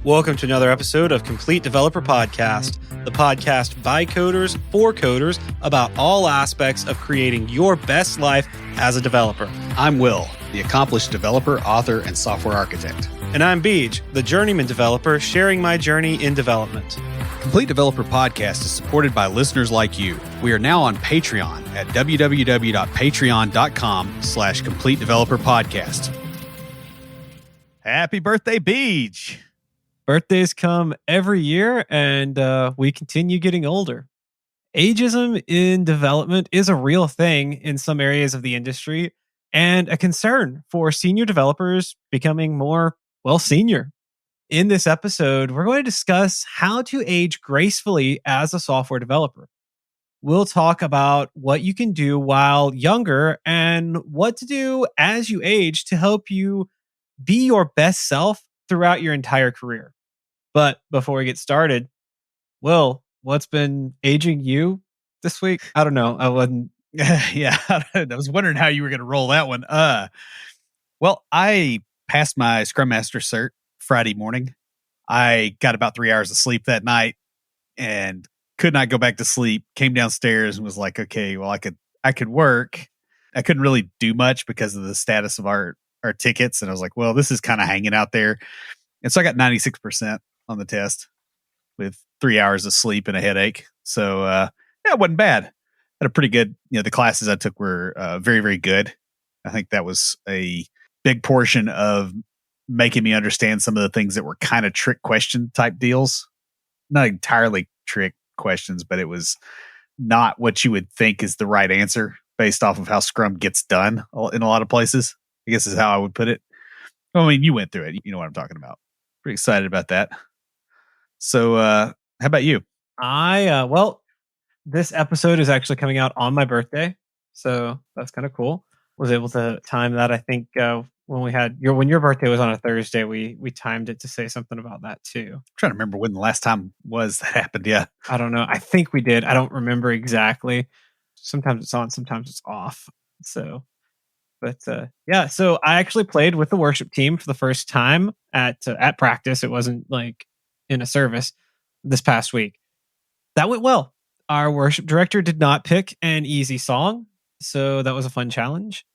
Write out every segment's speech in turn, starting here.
Welcome to another episode of Complete Developer Podcast, the podcast by coders for coders about all aspects of creating your best life as a developer. I'm Will, the accomplished developer, author, and software architect. And I'm Beej, the journeyman developer sharing my journey in development. Complete Developer Podcast is supported by listeners like you. We are now on Patreon at www.patreon.com/Complete Developer Podcast. Happy birthday, Beej! Birthdays come every year, and we continue getting older. Ageism in development is a real thing in some areas of the industry, and a concern for senior developers becoming more, senior. In this episode, we're going to discuss how to age gracefully as a software developer. We'll talk about what you can do while younger and what to do as you age to help you be your best self throughout your entire career. But before we get started, Will, what's been aging you this week? I don't know. I wasn't. Yeah, I was wondering how you were going to roll that one. Well, I passed my Scrum Master cert Friday morning. I got about 3 hours of sleep that night and could not go back to sleep. Came downstairs and was like, okay, well, I could work. I couldn't really do much because of the status of our tickets. And I was like, well, this is kind of hanging out there. And so I got 96% on the test with 3 hours of sleep and a headache. So, it wasn't bad. Had a pretty good, the classes I took were very, very good. I think that was a big portion of making me understand some of the things that were kind of trick question type deals. Not entirely trick questions, but it was not what you would think is the right answer based off of how Scrum gets done in a lot of places, I guess is how I would put it. I mean, you went through it. You know what I'm talking about. Pretty excited about that. So, how about you? This episode is actually coming out on my birthday, so that's kind of cool. Was able to time that. I think when your birthday was on a Thursday, we timed it to say something about that too. I'm trying to remember when the last time was that happened. Yeah, I don't know. I think we did. I don't remember exactly. Sometimes it's on, sometimes it's off. So, but So I actually played with the worship team for the first time at practice. It wasn't like in a service this past week. That went well. Our worship director did not pick an easy song, so that was a fun challenge.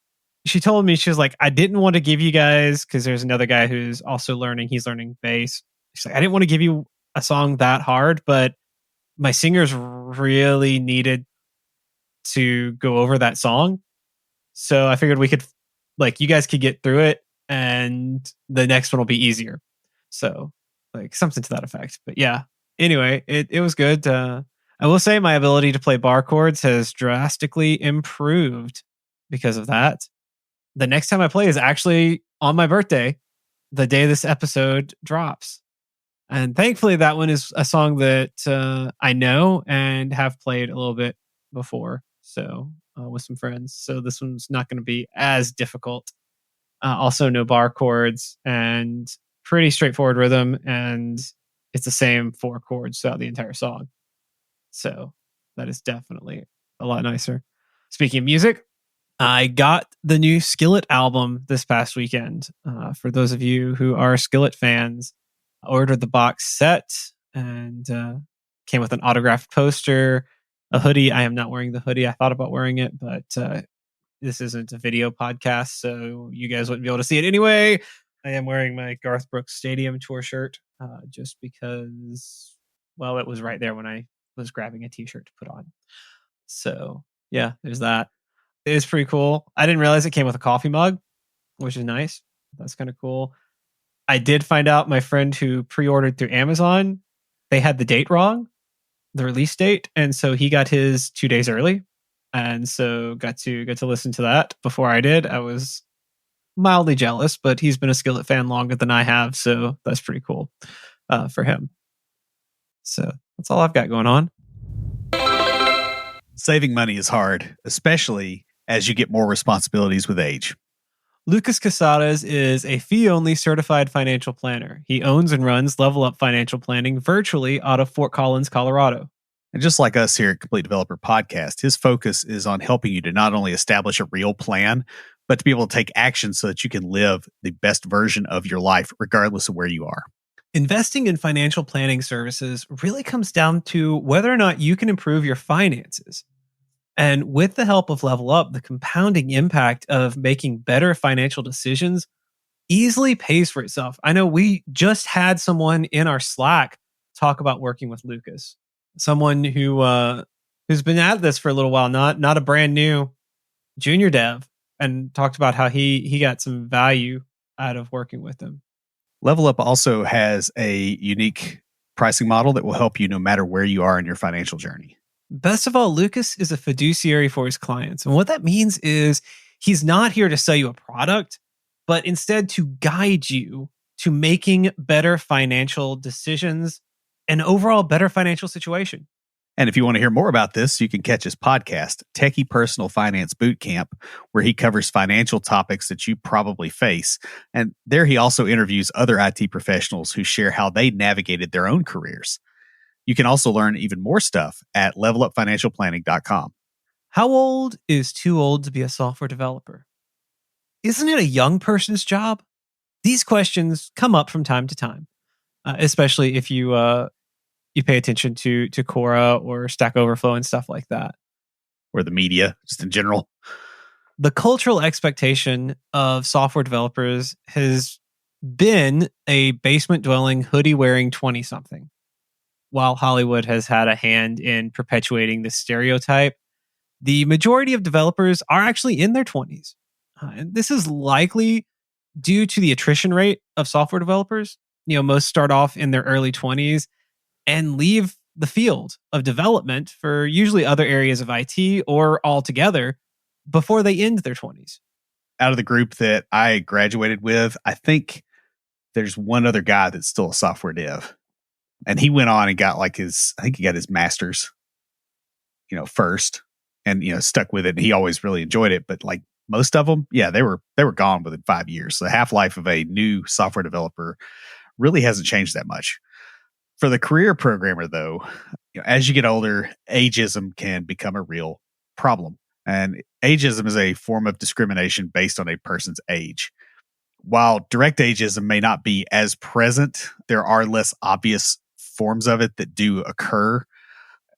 She told me, she was like, I didn't want to give you guys, because there's another guy who's also learning, he's learning bass. She's like, I didn't want to give you a song that hard, but my singers really needed to go over that song. So I figured we could, you guys could get through it, and the next one will be easier. So, something to that effect. But yeah, anyway, it was good. I will say my ability to play bar chords has drastically improved because of that. The next time I play is actually on my birthday, the day this episode drops. And thankfully, that one is a song that I know and have played a little bit before. So, with some friends. So this one's not going to be as difficult. Also, no bar chords and pretty straightforward rhythm. And it's the same 4 chords throughout the entire song. So that is definitely a lot nicer. Speaking of music, I got the new Skillet album this past weekend. For those of you who are Skillet fans, I ordered the box set and came with an autographed poster, a hoodie. I am not wearing the hoodie. I thought about wearing it, but this isn't a video podcast, so you guys wouldn't be able to see it anyway. I am wearing my Garth Brooks Stadium tour shirt just because, it was right there when I was grabbing a t-shirt to put on. So yeah, there's that. It is pretty cool. I didn't realize it came with a coffee mug, which is nice. That's kind of cool. I did find out my friend who pre-ordered through Amazon, they had the date wrong, the release date, and so he got his 2 days early, and so got to listen to that before I did. I was mildly jealous, but he's been a Skillet fan longer than I have, so that's pretty cool for him. So that's all I've got going on. Saving money is hard, especially as you get more responsibilities with age. Lucas Casares is a fee-only certified financial planner. He owns and runs Level Up Financial Planning virtually out of Fort Collins, Colorado. And just like us here at Complete Developer Podcast, his focus is on helping you to not only establish a real plan, but to be able to take action so that you can live the best version of your life, regardless of where you are. Investing in financial planning services really comes down to whether or not you can improve your finances. And with the help of Level Up, the compounding impact of making better financial decisions easily pays for itself. I know we just had someone in our Slack talk about working with Lucas, someone who's been at this for a little while, not a brand new junior dev, and talked about how he got some value out of working with him. Level Up also has a unique pricing model that will help you no matter where you are in your financial journey. Best of all, Lucas is a fiduciary for his clients. And what that means is he's not here to sell you a product, but instead to guide you to making better financial decisions and overall better financial situation. And if you want to hear more about this, you can catch his podcast, Techie Personal Finance Bootcamp, where he covers financial topics that you probably face. And there he also interviews other IT professionals who share how they navigated their own careers. You can also learn even more stuff at levelupfinancialplanning.com. How old is too old to be a software developer? Isn't it a young person's job? These questions come up from time to time, especially if you pay attention to Quora or Stack Overflow and stuff like that. Or the media, just in general. The cultural expectation of software developers has been a basement-dwelling, hoodie-wearing 20-something. While Hollywood has had a hand in perpetuating this stereotype, the majority of developers are actually in their 20s. And this is likely due to the attrition rate of software developers. Most start off in their early 20s and leave the field of development for usually other areas of IT or altogether before they end their 20s. Out of the group that I graduated with, I think there's one other guy that's still a software dev. And he went on and got I think he got his master's, first and, stuck with it. And he always really enjoyed it. But like most of them, yeah, they were gone within 5 years. The half-life of a new software developer really hasn't changed that much. For the career programmer, though, as you get older, ageism can become a real problem. And ageism is a form of discrimination based on a person's age. While direct ageism may not be as present, there are less obvious forms of it that do occur.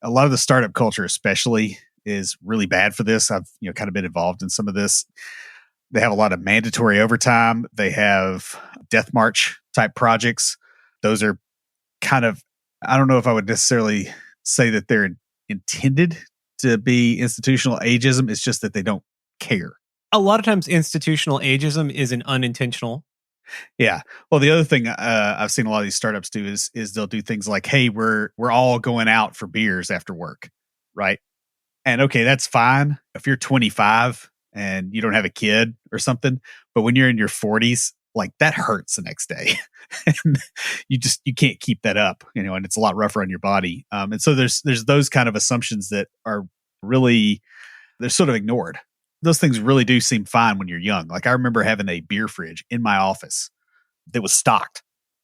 A lot of the startup culture, especially, is really bad for this. I've kind of been involved in some of this. They have a lot of mandatory overtime. They have death march type projects. Those are kind of, I don't know if I would necessarily say that they're intended to be institutional ageism. It's just that they don't care. A lot of times institutional ageism is an unintentional. Yeah. Well, the other thing I've seen a lot of these startups do is they'll do things like, hey, we're all going out for beers after work. Right. And okay, that's fine if you're 25 and you don't have a kid or something. But when you're in your 40s, like that hurts the next day. And you can't keep that up, and it's a lot rougher on your body. And so there's those kind of assumptions that are really, they're sort of ignored. Those things really do seem fine when you're young. Like I remember having a beer fridge in my office that was stocked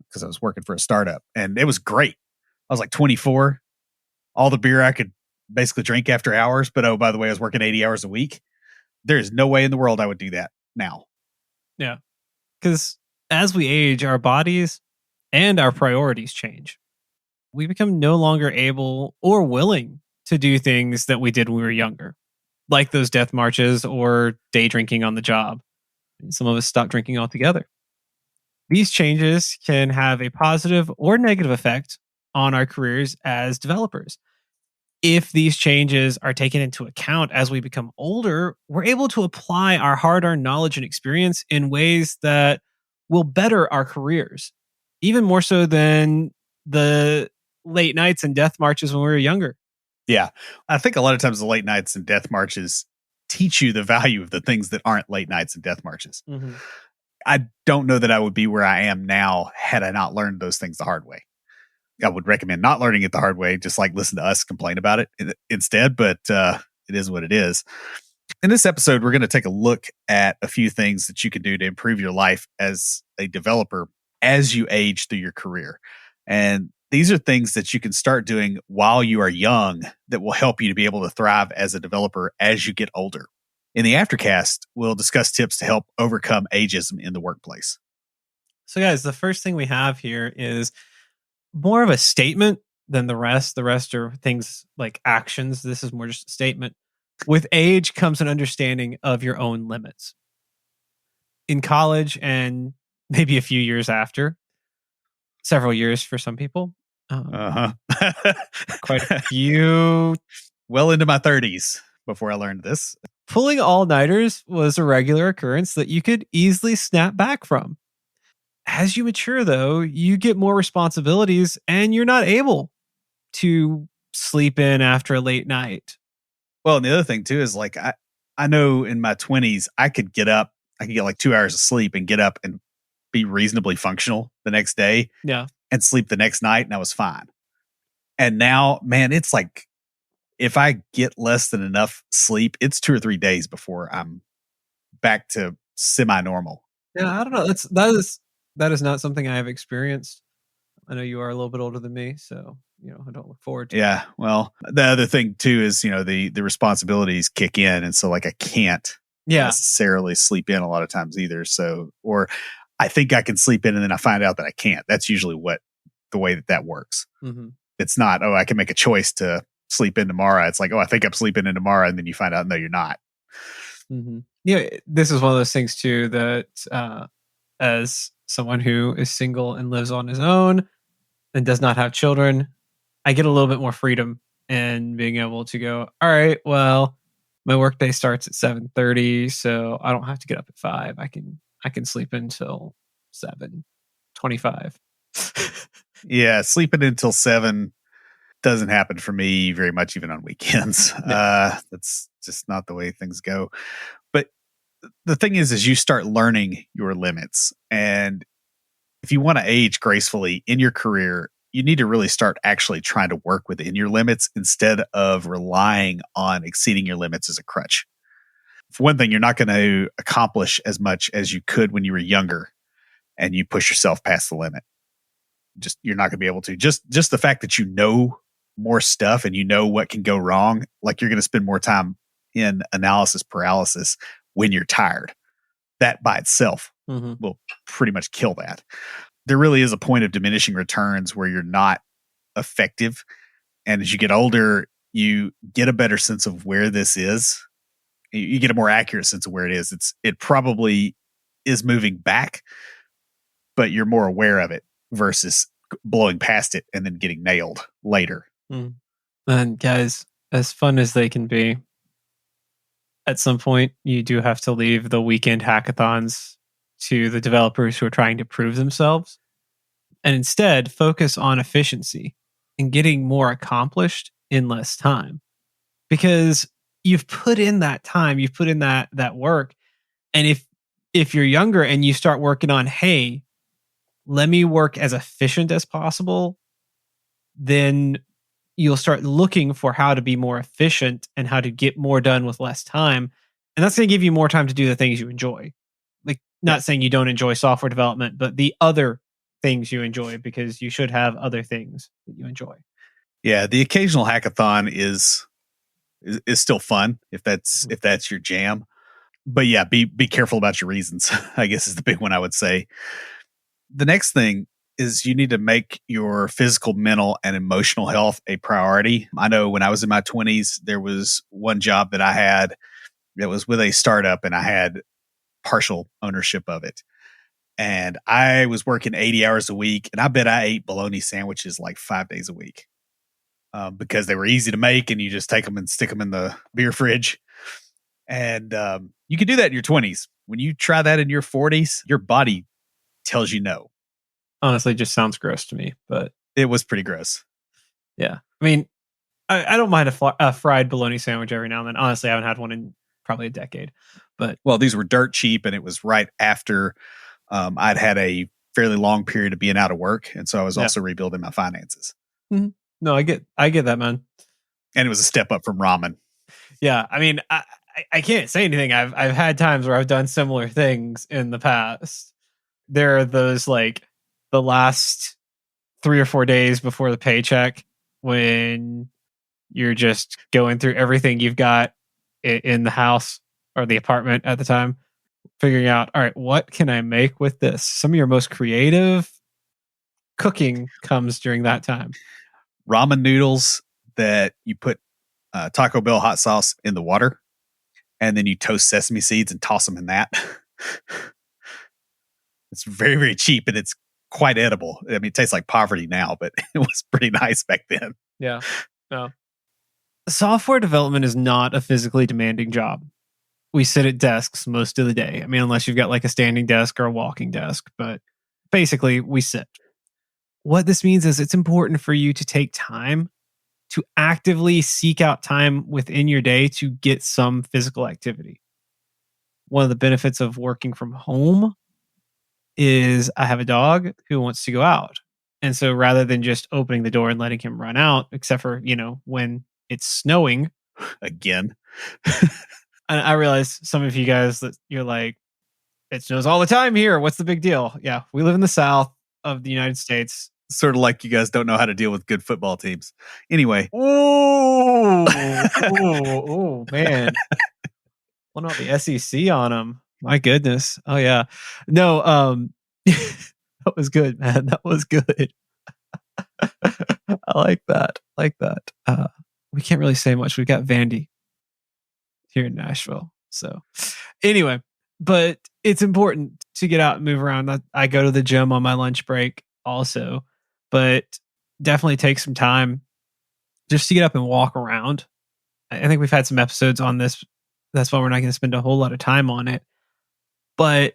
because I was working for a startup, and it was great. I was like 24, all the beer I could basically drink after hours. But oh, by the way, I was working 80 hours a week. There is no way in the world I would do that now. Yeah. Because as we age, our bodies and our priorities change. We become no longer able or willing to do things that we did when we were younger, like those death marches or day drinking on the job. Some of us stop drinking altogether. These changes can have a positive or negative effect on our careers as developers. If these changes are taken into account as we become older, we're able to apply our hard-earned knowledge and experience in ways that will better our careers, even more so than the late nights and death marches when we were younger. Yeah. I think a lot of times the late nights and death marches teach you the value of the things that aren't late nights and death marches. Mm-hmm. I don't know that I would be where I am now had I not learned those things the hard way. I would recommend not learning it the hard way, just like listen to us complain about it instead, but it is what it is. In this episode, we're going to take a look at a few things that you can do to improve your life as a developer as you age through your career. And these are things that you can start doing while you are young that will help you to be able to thrive as a developer as you get older. In the aftercast, we'll discuss tips to help overcome ageism in the workplace. So, guys, the first thing we have here is more of a statement than the rest. The rest are things like actions. This is more just a statement. With age comes an understanding of your own limits. In college and maybe a few years after, several years for some people, quite a few. Well into my 30s before I learned this. Pulling all-nighters was a regular occurrence that you could easily snap back from. As you mature, though, you get more responsibilities and you're not able to sleep in after a late night. Well, and the other thing too is like I know in my 20s I could get up, I could get like 2 hours of sleep and get up and be reasonably functional the next day. Yeah. And sleep the next night and I was fine. And now, man, it's like if I get less than enough sleep, it's 2 or 3 days before I'm back to semi-normal. Yeah, I don't know. That is not something I have experienced. I know you are a little bit older than me, so I don't look forward to it. Yeah. Well, the other thing too is, the responsibilities kick in. And so like I can't necessarily sleep in a lot of times either. So, or I think I can sleep in and then I find out that I can't. That's usually the way that works. Mm-hmm. It's not, I can make a choice to sleep in tomorrow. It's like, I think I'm sleeping in tomorrow. And then you find out, no, you're not. Mm-hmm. Yeah. This is one of those things too, that as someone who is single and lives on his own and does not have children, I get a little bit more freedom in being able to go, all right, well, my workday starts at 7:30, so I don't have to get up at 5. I can sleep until 7:25. Yeah, sleeping until 7 doesn't happen for me very much, even on weekends. No. That's just not the way things go. But the thing is you start learning your limits. And if you want to age gracefully in your career, you need to really start actually trying to work within your limits instead of relying on exceeding your limits as a crutch. For one thing, you're not going to accomplish as much as you could when you were younger and you push yourself past the limit. You're not going to be able to. Just the fact that you know more stuff and you know what can go wrong, like you're going to spend more time in analysis paralysis when you're tired. That by itself will pretty much kill that. There really is a point of diminishing returns where you're not effective. And as you get older, you get a better sense of where this is. You get a more accurate sense of where it is. It probably is moving back, but you're more aware of it versus blowing past it and then getting nailed later. And guys, as fun as they can be, at some point you do have to leave the weekend hackathons to the developers who are trying to prove themselves and instead focus on efficiency and getting more accomplished in less time. Because you've put in that time, you've put in that work. And if you're younger and you start working on, hey, let me work as efficient as possible, then you'll start looking for how to be more efficient and how to get more done with less time. And that's going to give you more time to do the things you enjoy. Like, not saying you don't enjoy software development, but the other things you enjoy, because you should have other things that you enjoy. Yeah, the occasional hackathon is still fun if that's your jam. But yeah, be careful about your reasons, I guess is the big one I would say. The next thing is you need to make your physical, mental, and emotional health a priority. I know when I was in my 20s, there was one job that I had that was with a startup and I had partial ownership of it. And I was working 80 hours a week, and I bet I ate bologna sandwiches like 5 days a week because they were easy to make, and you just take them and stick them in the beer fridge. And you can do that in your 20s. When you try that in your 40s, your body tells you no. Honestly, it just sounds gross to me, but it was pretty gross. Yeah. I mean, I don't mind a fried bologna sandwich every now and then. Honestly, I haven't had one in probably a decade. But well, these were dirt cheap, and it was right after I'd had a fairly long period of being out of work, and so I was also rebuilding my finances. Mm-hmm. No, I get that, man. And it was a step up from ramen. Yeah, I mean, I can't say anything. I've had times where I've done similar things in the past. There are those like the last 3 or 4 days before the paycheck when you're just going through everything you've got in the house or the apartment at the time figuring out, all right, what can I make with this? Some of your most creative cooking comes during that time. Ramen noodles that you put Taco Bell hot sauce in the water, and then you toast sesame seeds and toss them in that. It's very, very cheap, and it's quite edible. I mean, it tastes like poverty now, but it was pretty nice back then. Yeah. No. Software development is not a physically demanding job. We sit at desks most of the day. I mean, unless you've got like a standing desk or a walking desk, but basically we sit. What this means is it's important for you to take time to actively seek out time within your day to get some physical activity. One of the benefits of working from home is I have a dog who wants to go out. And so rather than just opening the door and letting him run out, except for, when it's snowing again. I realize some of you guys that you're like, it snows all the time here. What's the big deal? Yeah, we live in the South of the United States. Sort of like you guys don't know how to deal with good football teams. Anyway. Oh, man. Well, not the SEC on them. My goodness. Oh, yeah. No, that was good, man. That was good. I like that. We can't really say much. We've got Vandy here in Nashville. So anyway, but it's important to get out and move around. I go to the gym on my lunch break also, but definitely take some time just to get up and walk around. I think we've had some episodes on this. That's why we're not going to spend a whole lot of time on it. But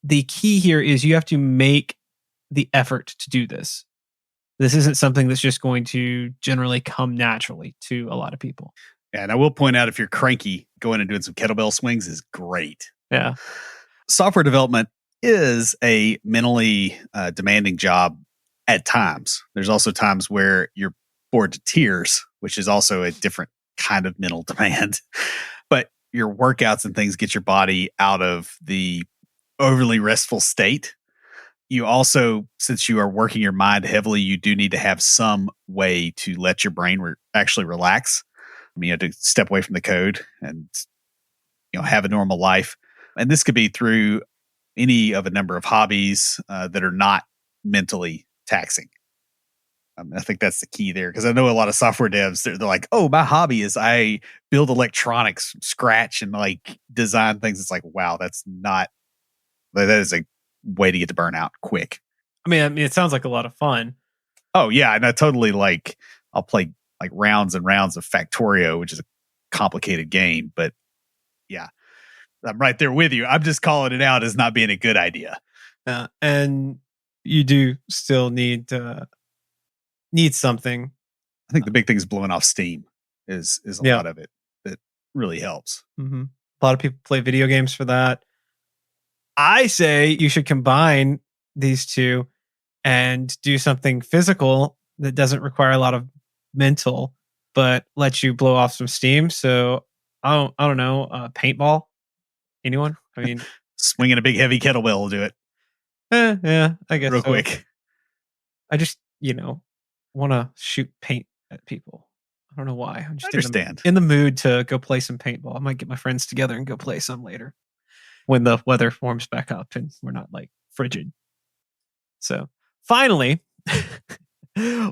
the key here is you have to make the effort to do this. This isn't something that's just going to generally come naturally to a lot of people. Yeah, and I will point out, if you're cranky, going and doing some kettlebell swings is great. Yeah. Software development is a mentally demanding job at times. There's also times where you're bored to tears, which is also a different kind of mental demand. But your workouts and things get your body out of the overly restful state. You also, since you are working your mind heavily, you do need to have some way to let your brain actually relax. I mean, you have to step away from the code and have a normal life. And this could be through any of a number of hobbies that are not mentally taxing. I think that's the key there, because I know a lot of software devs, they're like, oh, my hobby is I build electronics from scratch and like design things. It's like, wow, that is a way to get to burnout quick. I mean, it sounds like a lot of fun. Oh yeah, and I totally I'll play like rounds and rounds of Factorio, which is a complicated game, but yeah, I'm right there with you. I'm just calling it out as not being a good idea. And you do still need something. I think the big thing is blowing off steam is a lot of it that really helps. Mm-hmm. A lot of people play video games for that. I say you should combine these two and do something physical that doesn't require a lot of mental, but lets you blow off some steam. So I don't know, paintball. Anyone? I mean, swinging a big heavy kettlebell will do it. Yeah, I guess real so. Quick. I just want to shoot paint at people. I don't know why. I'm just in the mood to go play some paintball. I might get my friends together and go play some later when the weather warms back up and we're not like frigid. So finally,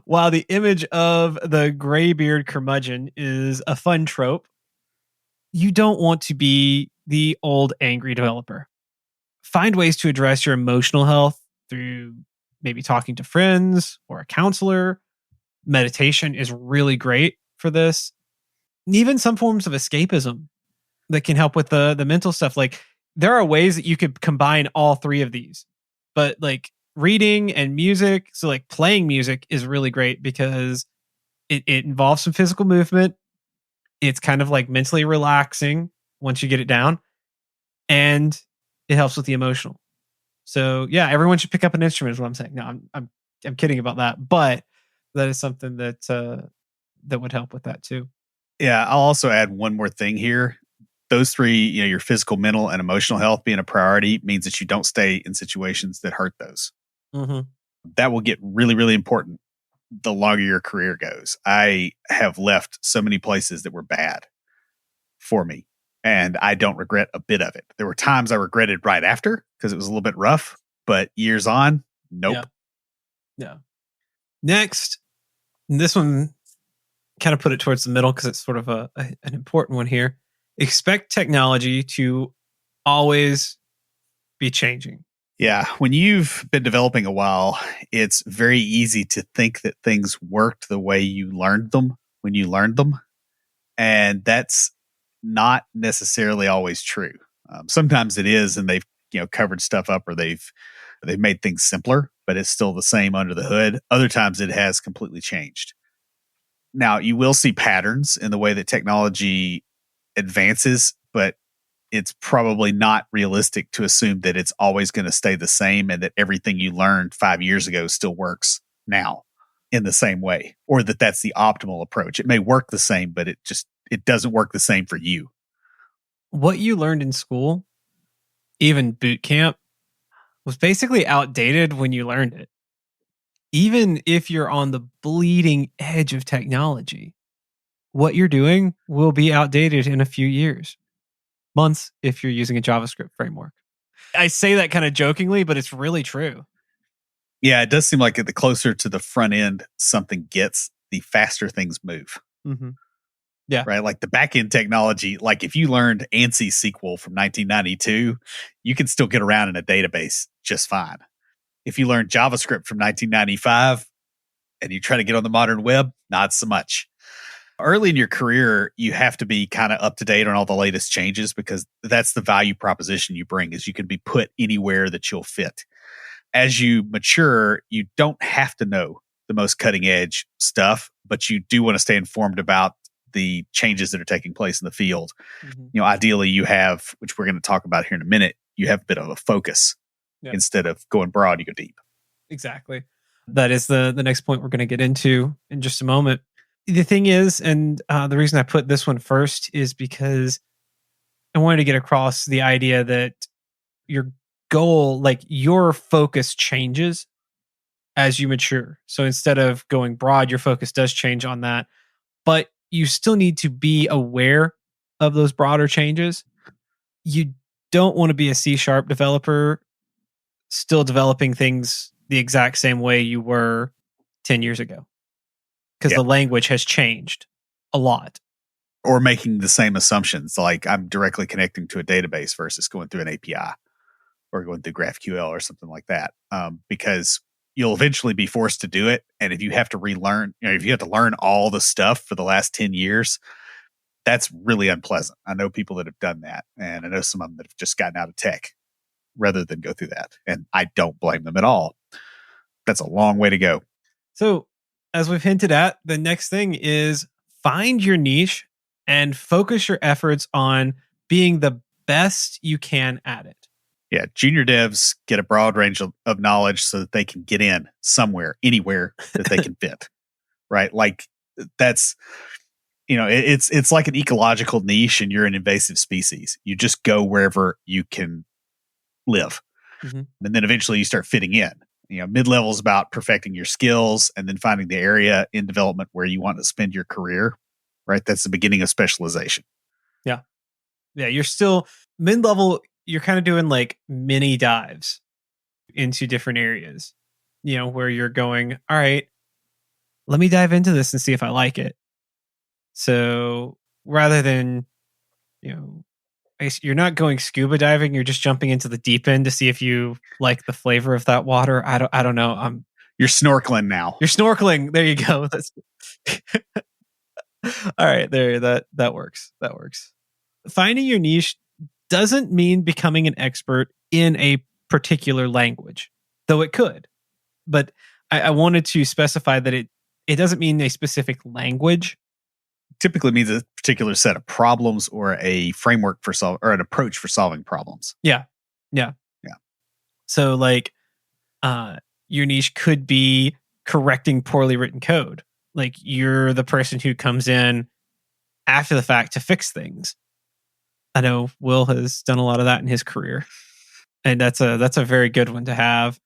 while the image of the graybeard curmudgeon is a fun trope, you don't want to be the old angry developer. Find ways to address your emotional health through maybe talking to friends or a counselor. Meditation is really great for this. And even some forms of escapism that can help with the mental stuff. Like, there are ways that you could combine all three of these, but like reading and music. So like playing music is really great because it involves some physical movement. It's kind of like mentally relaxing once you get it down, and it helps with the emotional. So yeah, everyone should pick up an instrument is what I'm saying. No, I'm kidding about that, but that is something that that would help with that too. Yeah, I'll also add one more thing here. Those three, your physical, mental, and emotional health being a priority means that you don't stay in situations that hurt those. Mm-hmm. That will get really, really important the longer your career goes. I have left so many places that were bad for me. And I don't regret a bit of it. There were times I regretted right after because it was a little bit rough, but years on, nope. Yeah. Next, this one kind of put it towards the middle because it's sort of an important one here. Expect technology to always be changing. Yeah. When you've been developing a while, it's very easy to think that things worked the way you learned them when you learned them. And that's not necessarily always true. Sometimes it is, and they've covered stuff up, or they've made things simpler, but it's still the same under the hood. Other times it has completely changed. Now, you will see patterns in the way that technology advances, but it's probably not realistic to assume that it's always going to stay the same and that everything you learned 5 years ago still works now in the same way, or that that's the optimal approach. It may work the same, but it doesn't work the same for you. What you learned in school, even boot camp, was basically outdated when you learned it. Even if you're on the bleeding edge of technology, what you're doing will be outdated in a few years. Months if you're using a JavaScript framework. I say that kind of jokingly, but it's really true. Yeah, it does seem like the closer to the front end something gets, the faster things move. Mm-hmm. Yeah. Right. Like the back end technology, like if you learned ANSI SQL from 1992, you can still get around in a database just fine. If you learned JavaScript from 1995 and you try to get on the modern web, not so much. Early in your career, you have to be kind of up to date on all the latest changes because that's the value proposition you bring, is you can be put anywhere that you'll fit. As you mature, you don't have to know the most cutting edge stuff, but you do want to stay informed about the changes that are taking place in the field. Mm-hmm. Ideally you have, which we're going to talk about here in a minute, you have a bit of a focus. Instead of going broad, you go deep. Exactly. That is the next point we're going to get into in just a moment. The thing is, and the reason I put this one first is because I wanted to get across the idea that your goal, like your focus changes as you mature. So instead of going broad, your focus does change on that, but you still need to be aware of those broader changes. You don't want to be a C# developer still developing things the exact same way you were 10 years ago, because the language has changed a lot. Or making the same assumptions, like I'm directly connecting to a database versus going through an API or going through GraphQL or something like that, because you'll eventually be forced to do it. And if you have to relearn, if you have to learn all the stuff for the last 10 years, that's really unpleasant. I know people that have done that, and I know some of them that have just gotten out of tech rather than go through that. And I don't blame them at all. That's a long way to go. So, as we've hinted at, the next thing is find your niche and focus your efforts on being the best you can at it. Yeah, junior devs get a broad range of knowledge so that they can get in somewhere, anywhere that they can fit. Right? Like that's, it's like an ecological niche and you're an invasive species. You just go wherever you can live. Mm-hmm. And then eventually you start fitting in. Mid-level is about perfecting your skills and then finding the area in development where you want to spend your career, right? That's the beginning of specialization. Yeah. You're still mid-level. You're kind of doing like mini dives into different areas, where you're going, all right, let me dive into this and see if I like it. So rather than, you're not going scuba diving, you're just jumping into the deep end to see if you like the flavor of that water. I don't know. You're snorkeling now. You're snorkeling. There you go. That's all right. There, that works. That works. Finding your niche doesn't mean becoming an expert in a particular language, though it could. But I wanted to specify that it doesn't mean a specific language. Typically means a particular set of problems or a framework for or an approach for solving problems. Yeah. So like, your niche could be correcting poorly written code. Like you're the person who comes in after the fact to fix things. I know Will has done a lot of that in his career, and that's a very good one to have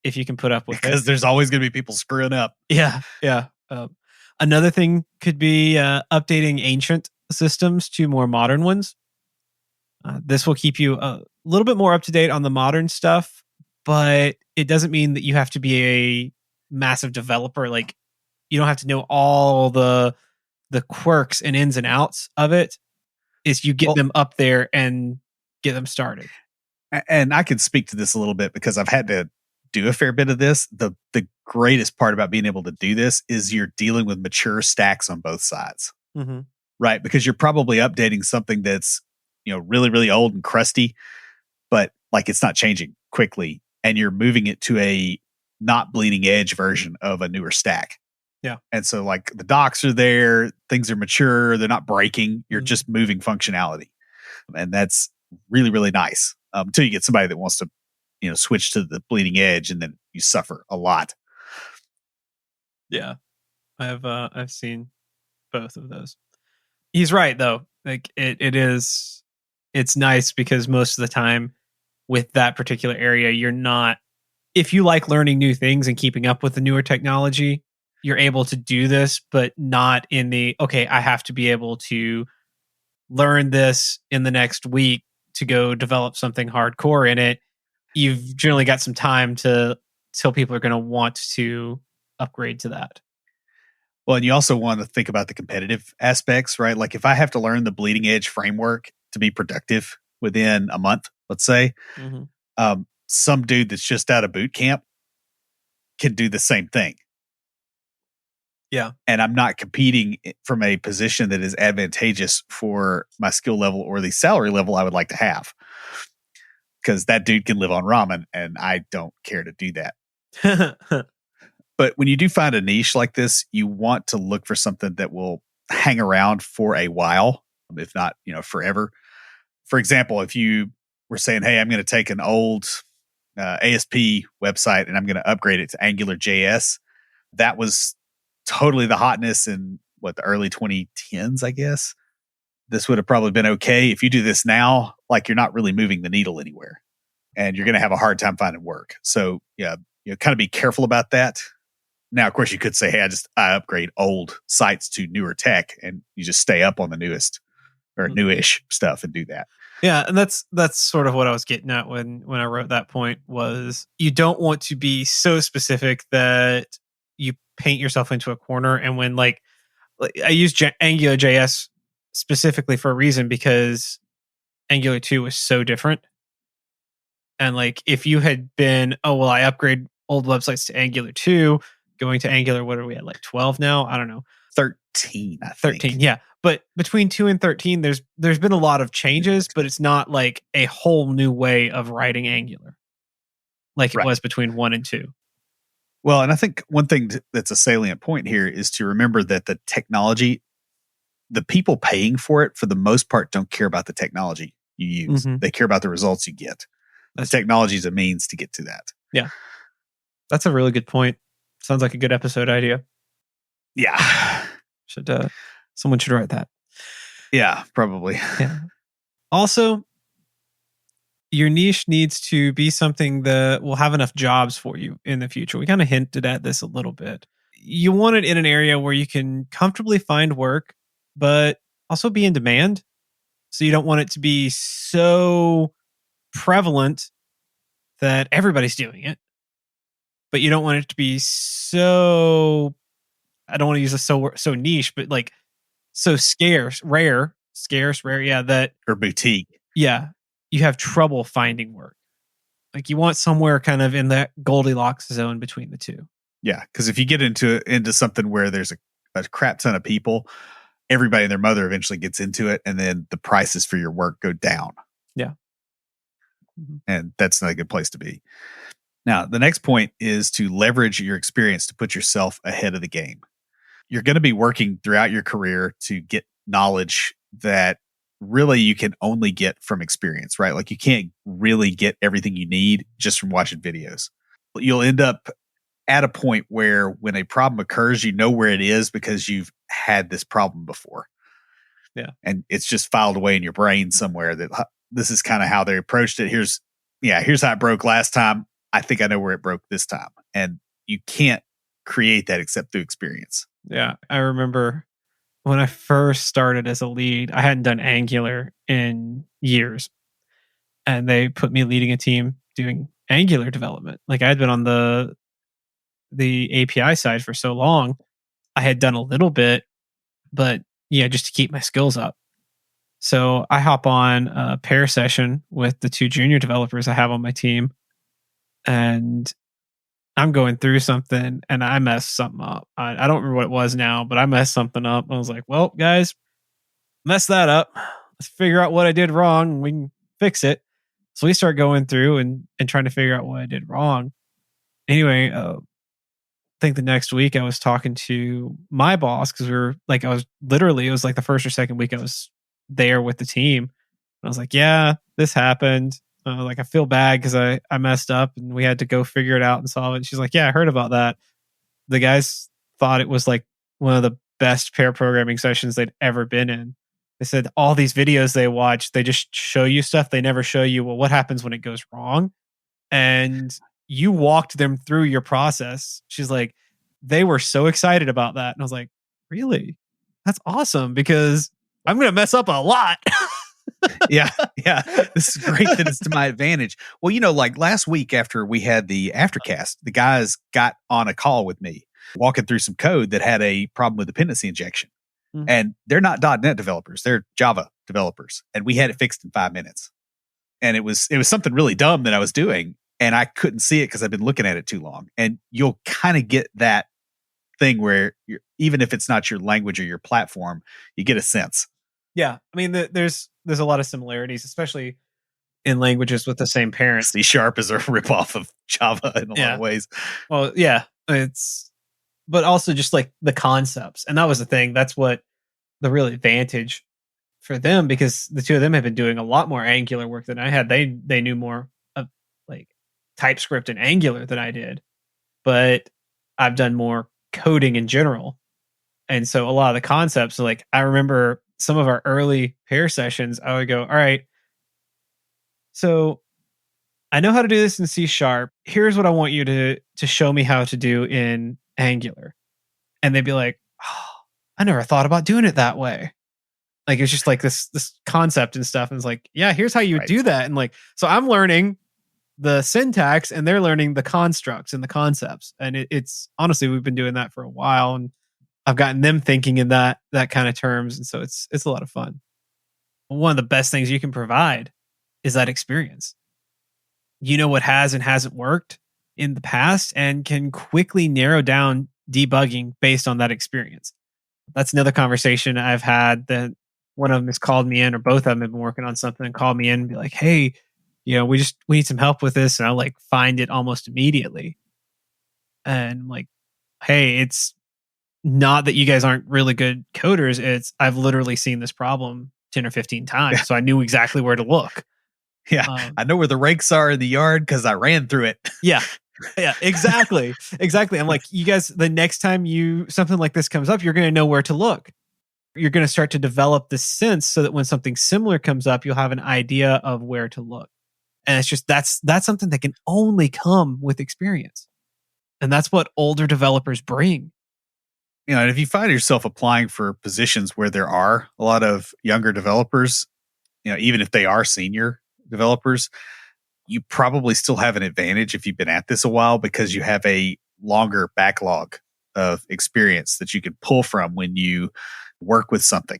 if you can put up with it. Because there's always going to be people screwing up. Yeah. Another thing could be updating ancient systems to more modern ones. This will keep you a little bit more up to date on the modern stuff, but it doesn't mean that you have to be a massive developer. Like, you don't have to know all the quirks and ins and outs of it. Is you get them up there and get them started. And I can speak to this a little bit because I've had to do a fair bit of this. The greatest part about being able to do this is you're dealing with mature stacks on both sides, right? Because you're probably updating something that's, really, really old and crusty, but like it's not changing quickly, and you're moving it to a not bleeding edge version of a newer stack. Yeah. And so like the docs are there, things are mature, they're not breaking, you're just moving functionality. And that's really, really nice. Until you get somebody that wants to, switch to the bleeding edge, and then you suffer a lot. Yeah. I've seen both of those. He's right though. Like it's nice because most of the time with that particular area, you're not, if you like learning new things and keeping up with the newer technology, you're able to do this, but not in the, okay, I have to be able to learn this in the next week to go develop something hardcore in it. You've generally got some time till people are going to want to upgrade to that. Well, and you also want to think about the competitive aspects, right? Like if I have to learn the bleeding edge framework to be productive within a month, let's say, some dude that's just out of boot camp can do the same thing. Yeah. And I'm not competing from a position that is advantageous for my skill level or the salary level I would like to have. Because that dude can live on ramen, and I don't care to do that. But when you do find a niche like this, you want to look for something that will hang around for a while, if not, forever. For example, if you were saying, hey, I'm going to take an old ASP website and I'm going to upgrade it to Angular JS, that was totally the hotness in the early 2010s, I guess. This would have probably been okay. If you do this now, like you're not really moving the needle anywhere, and you're going to have a hard time finding work. So yeah, kind of be careful about that. Now, of course, you could say, hey, I upgrade old sites to newer tech, and you just stay up on the newest or newish stuff and do that. Yeah, and that's sort of what I was getting at when I wrote that point, was you don't want to be so specific that you paint yourself into a corner. And when like I use Angular JS specifically for a reason, because Angular 2 was so different. And like if you had been, oh well, I upgrade old websites to Angular 2, going to Angular, what are we at, like 12 now? I don't know. 13, I think. 13, yeah. But between 2 and 13, there's been a lot of changes, but it's not like a whole new way of writing Angular like it was between 1 and 2. Well, and I think one thing that's a salient point here is to remember that the technology, the people paying for it, for the most part, don't care about the technology you use. They care about the results you get. The technology is a means to get to that. Yeah. That's a really good point. Sounds like a good episode idea. Yeah. Someone should write that. Yeah, probably. Yeah. Also, your niche needs to be something that will have enough jobs for you in the future. We kind of hinted at this a little bit. You want it in an area where you can comfortably find work, but also be in demand. So you don't want it to be so prevalent that everybody's doing it, but you don't want it to be so, I don't want to use a so niche, but like so rare, yeah, that, or boutique. Yeah, you have trouble finding work. Like you want somewhere kind of in that Goldilocks zone between the two. Yeah, because if you get into something where there's a crap ton of people, everybody and their mother eventually gets into it, and then the prices for your work go down. Yeah. And that's not a good place to be. Now, the next point is to leverage your experience to put yourself ahead of the game. You're going to be working throughout your career to get knowledge that really you can only get from experience, right? Like you can't really get everything you need just from watching videos. You'll end up at a point where when a problem occurs, you know where it is because you've had this problem before. Yeah. And it's just filed away in your brain somewhere that this is kind of how they approached it. Here's how it broke last time. I think I know where it broke this time. And you can't create that except through experience. Yeah. I remember when I first started as a lead, I hadn't done Angular in years, and they put me leading a team doing Angular development. Like I had been on the API side for so long. I had done a little bit, but yeah, just to keep my skills up. So I hop on a pair session with the two junior developers I have on my team, and I'm going through something and I messed something up. I don't remember what it was now, but I messed something up. I was like, well, guys, mess that up. Let's figure out what I did wrong. We can fix it. So we start going through and trying to figure out what I did wrong. Anyway, I think the next week I was talking to my boss because we were like, it was like the first or second week I was there with the team. And I was like, yeah, this happened. Like I feel bad because I messed up and we had to go figure it out and solve it. And she's like, yeah, I heard about that. The guys thought it was like one of the best pair programming sessions they'd ever been in. They said all these videos they watch, they just show you stuff. They never show you, well, what happens when it goes wrong? And you walked them through your process. She's like, they were so excited about that. And I was like, really? That's awesome because I'm going to mess up a lot. Yeah. This is great that it's to my advantage. Well, like last week after we had the aftercast, the guys got on a call with me walking through some code that had a problem with dependency injection. Mm-hmm. And they're not .NET developers, they're Java developers. And we had it fixed in 5 minutes. And it was something really dumb that I was doing. And I couldn't see it because I've been looking at it too long. And you'll kind of get that thing where even if it's not your language or your platform, you get a sense. Yeah. I mean, there's a lot of similarities, especially in languages with the same parent. C# is a ripoff of Java in a lot of ways. Well, yeah, but also just like the concepts. And that was the thing. That's what the real advantage for them, because the two of them have been doing a lot more Angular work than I had. They knew more of like TypeScript and Angular than I did, but I've done more coding in general. And so a lot of the concepts, like I remember some of our early pair sessions, I would go, all right, so I know how to do this in C#. Here's what I want you to show me how to do in Angular. And they'd be like, oh, I never thought about doing it that way. Like, it's just like this concept and stuff. And it's like, yeah, here's how you do that. And like, so I'm learning the syntax and they're learning the constructs and the concepts. And it's honestly, we've been doing that for a while. And I've gotten them thinking in that kind of terms. And so it's a lot of fun. One of the best things you can provide is that experience. You know what has and hasn't worked in the past and can quickly narrow down debugging based on that experience. That's another conversation I've had that one of them has called me in, or both of them have been working on something and called me in and be like, hey, we need some help with this. And I'll like find it almost immediately. And I'm like, hey, it's not that you guys aren't really good coders. It's I've literally seen this problem 10 or 15 times. So I knew exactly where to look. Yeah. I know where the rakes are in the yard because I ran through it. Yeah, exactly. I'm like, you guys, the next time something like this comes up, you're going to know where to look. You're going to start to develop this sense so that when something similar comes up, you'll have an idea of where to look. And it's just, that's something that can only come with experience. And that's what older developers bring. And if you find yourself applying for positions where there are a lot of younger developers, even if they are senior developers, you probably still have an advantage if you've been at this a while because you have a longer backlog of experience that you can pull from when you work with something.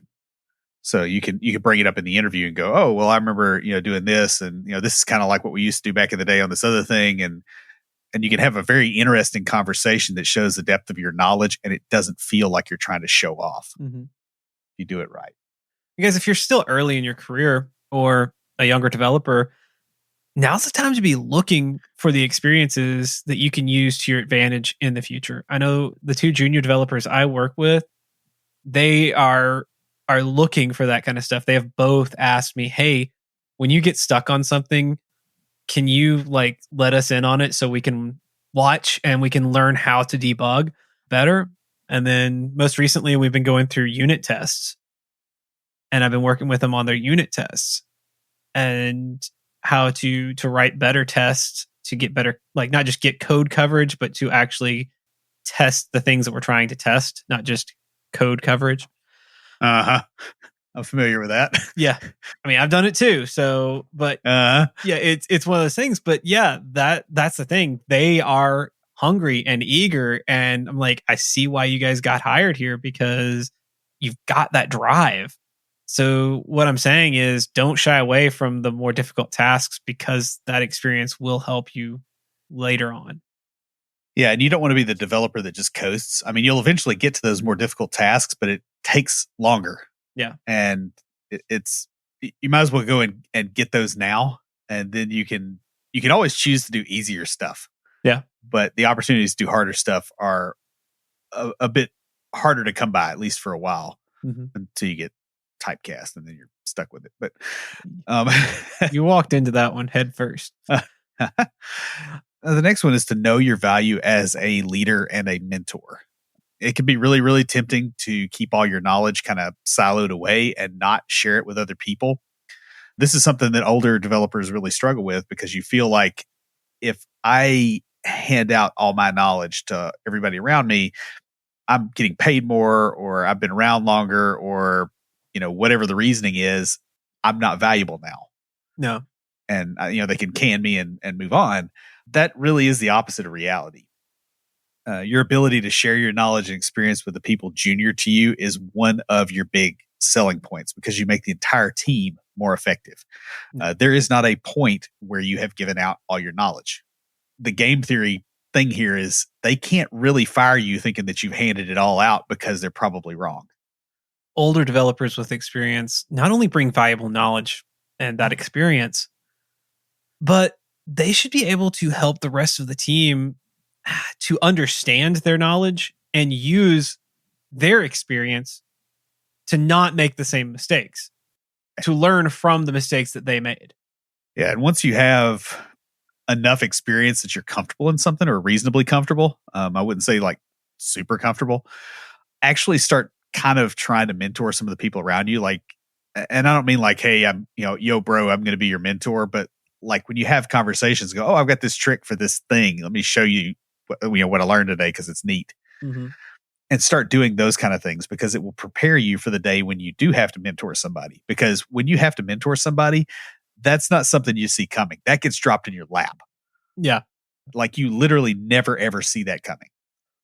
So you can bring it up in the interview and go, oh, well, I remember, doing this and, this is kind of like what we used to do back in the day on this other thing. And you can have a very interesting conversation that shows the depth of your knowledge and it doesn't feel like you're trying to show off. Mm-hmm. If you do it right. Because if you're still early in your career or a younger developer, now's the time to be looking for the experiences that you can use to your advantage in the future. I know the two junior developers I work with, they are looking for that kind of stuff. They have both asked me, hey, when you get stuck on something, can you like let us in on it so we can watch and we can learn how to debug better? And then most recently, we've been going through unit tests and I've been working with them on their unit tests and how to write better tests to get better, like not just get code coverage, but to actually test the things that we're trying to test, not just code coverage. I'm familiar with that. Yeah. I mean, I've done it too. So, but yeah, it's one of those things. But yeah, that's the thing. They are hungry and eager. And I'm like, I see why you guys got hired here, because you've got that drive. So what I'm saying is, don't shy away from the more difficult tasks, because that experience will help you later on. Yeah, and you don't want to be the developer that just coasts. I mean, you'll eventually get to those more difficult tasks, but it takes longer. Yeah. And it's you might as well go and get those now, and then you can always choose to do easier stuff. Yeah. But the opportunities to do harder stuff are a bit harder to come by, at least for a while, until you get typecast, and then you're stuck with it. But you walked into that one head first. The next one is to know your value as a leader and a mentor. It can be really, really tempting to keep all your knowledge kind of siloed away and not share it with other people. This is something that older developers really struggle with, because you feel like, if I hand out all my knowledge to everybody around me, I'm getting paid more, or I've been around longer, or, whatever the reasoning is, I'm not valuable now. No. And, they can me and move on. That really is the opposite of reality. Your ability to share your knowledge and experience with the people junior to you is one of your big selling points, because you make the entire team more effective. There is not a point where you have given out all your knowledge. The game theory thing here is, they can't really fire you thinking that you've handed it all out, because they're probably wrong. Older developers with experience not only bring valuable knowledge and that experience, but they should be able to help the rest of the team to understand their knowledge and use their experience to not make the same mistakes, to learn from the mistakes that they made. Yeah. And once you have enough experience that you're comfortable in something, or reasonably comfortable, I wouldn't say like super comfortable, actually start kind of trying to mentor some of the people around you. Like, and I don't mean like, hey, I'm, yo, bro, I'm going to be your mentor. But like, when you have conversations, go, oh, I've got this trick for this thing. Let me show you what I learned today, because it's neat. And start doing those kind of things, because it will prepare you for the day when you do have to mentor somebody. Because when you have to mentor somebody, that's not something you see coming. That gets dropped in your lap. Yeah. Like, you literally never, ever see that coming.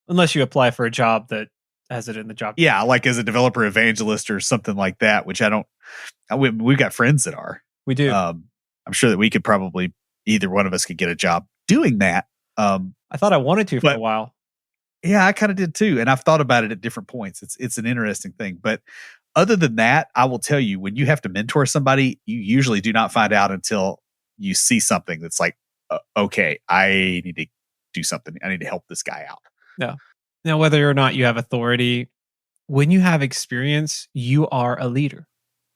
Unless you apply for a job that has it in the job. Yeah. Like as a developer evangelist or something like that, which we've got friends that are. We do. I'm sure that we could probably, either one of us could get a job doing that. I thought I wanted to for a while. Yeah, I kind of did too. And I've thought about it at different points. It's an interesting thing. But other than that, I will tell you, when you have to mentor somebody, you usually do not find out until you see something that's like, okay, I need to do something. I need to help this guy out. Yeah. Now, whether or not you have authority, when you have experience, you are a leader.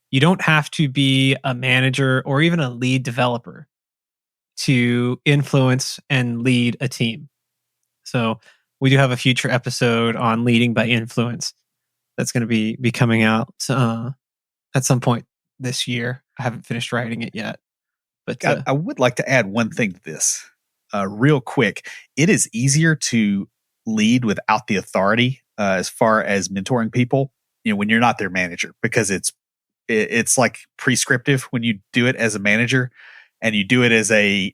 You don't have to be a manager or even a lead developer to influence and lead a team. So we do have a future episode on leading by influence that's going to be coming out at some point this year. I haven't finished writing it yet. But I would like to add one thing to this real quick. It is easier to lead without the authority as far as mentoring people, when you're not their manager, because it's like prescriptive when you do it as a manager, and you do it as a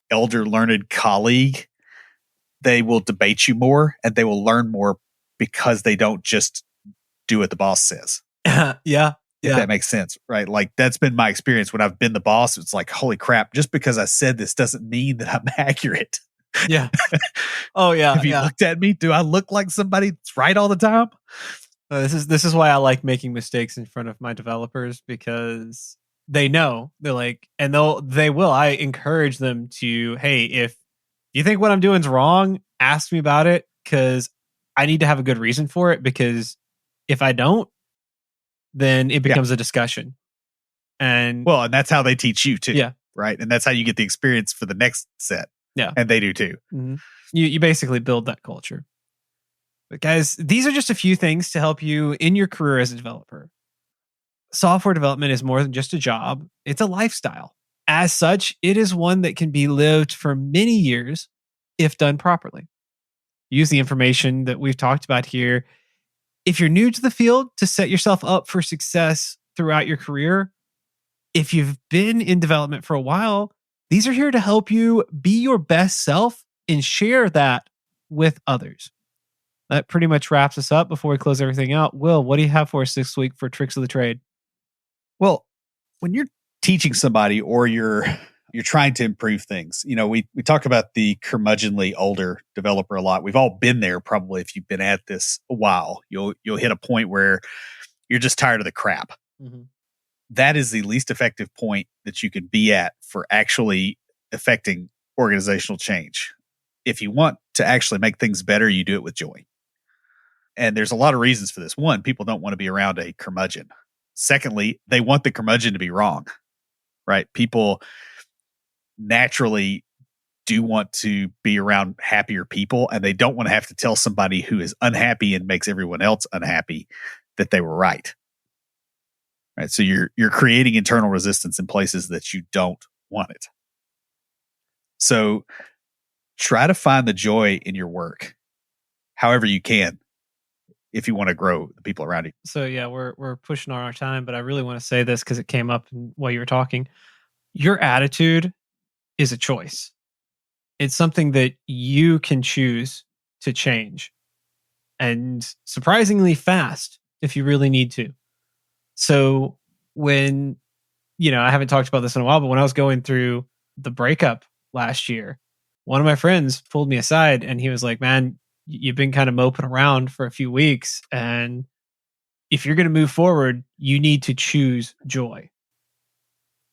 elder learned colleague. They will debate you more, and they will learn more, because they don't just do what the boss says. Yeah. If that makes sense, right? Like, that's been my experience when I've been the boss. It's like, holy crap, just because I said this doesn't mean that I'm accurate. Yeah. Oh yeah. Have you looked at me? Do I look like somebody that's right all the time? This is why I like making mistakes in front of my developers, because they know. They're like, and they will. I encourage them to, hey, if you think what I'm doing is wrong, ask me about it, because I need to have a good reason for it. Because if I don't, then it becomes a discussion. And that's how they teach you too. Yeah. Right. And that's how you get the experience for the next set. Yeah. And they do too. Mm-hmm. You basically build that culture. But guys, these are just a few things to help you in your career as a developer. Software development is more than just a job. It's a lifestyle. As such, it is one that can be lived for many years if done properly. Use the information that we've talked about here if you're new to the field, to set yourself up for success throughout your career. If you've been in development for a while, these are here to help you be your best self and share that with others. That pretty much wraps us up before we close everything out. Will, what do you have for us this week for tricks of the trade? Well, when you're teaching somebody or you're trying to improve things, we talk about the curmudgeonly older developer a lot. We've all been there probably. If you've been at this a while, you'll hit a point where you're just tired of the crap. Mm-hmm. That is the least effective point that you can be at for actually affecting organizational change. If you want to actually make things better, you do it with joy. And there's a lot of reasons for this. One, people don't want to be around a curmudgeon. Secondly, they want the curmudgeon to be wrong, right? People naturally do want to be around happier people, and they don't want to have to tell somebody who is unhappy and makes everyone else unhappy that they were right. Right. So you're creating internal resistance in places that you don't want it. So try to find the joy in your work, however you can, if you want to grow the people around you. So yeah, we're pushing on our time, but I really want to say this because it came up while you were talking. Your attitude is a choice. It's something that you can choose to change, and surprisingly fast if you really need to. So when, I haven't talked about this in a while, but when I was going through the breakup last year, one of my friends pulled me aside and he was like, man, you've been kind of moping around for a few weeks. And if you're going to move forward, you need to choose joy.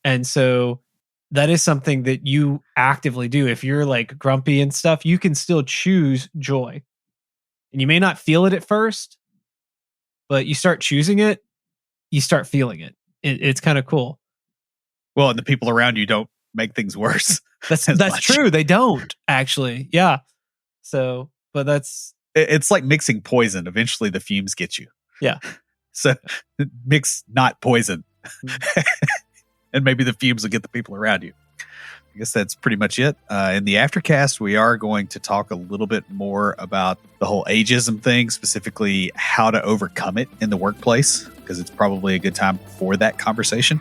And so that is something that you actively do. If you're like grumpy and stuff, you can still choose joy. And you may not feel it at first, but you start choosing it, you start feeling it. It's kind of cool. Well, and the people around you don't make things worse. That's true. They don't actually. Yeah. So, but it's like mixing poison. Eventually the fumes get you. Yeah. So mix not poison. And maybe the fumes will get the people around you. I guess that's pretty much it. In the aftercast, we are going to talk a little bit more about the whole ageism thing, specifically how to overcome it in the workplace, because it's probably a good time for that conversation.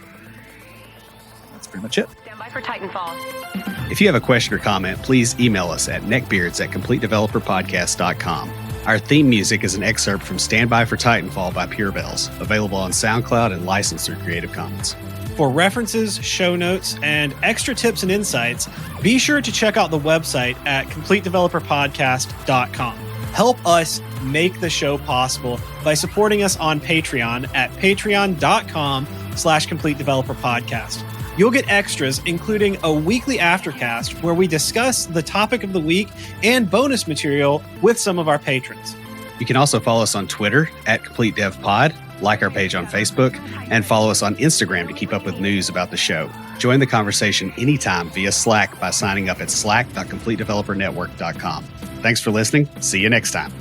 That's pretty much it. Stand by for Titanfall. If you have a question or comment, please email us at neckbeards@completedeveloperpodcast.com. Our theme music is an excerpt from Stand By for Titanfall by Pure Bells, available on SoundCloud and licensed through Creative Commons. For references, show notes, and extra tips and insights, be sure to check out the website at completedeveloperpodcast.com. Help us make the show possible by supporting us on Patreon at patreon.com/completedeveloperpodcast. You'll get extras, including a weekly aftercast where we discuss the topic of the week and bonus material with some of our patrons. You can also follow us on Twitter at CompleteDevPod, like our page on Facebook, and follow us on Instagram to keep up with news about the show. Join the conversation anytime via Slack by signing up at slack.completedevelopernetwork.com. Thanks for listening. See you next time.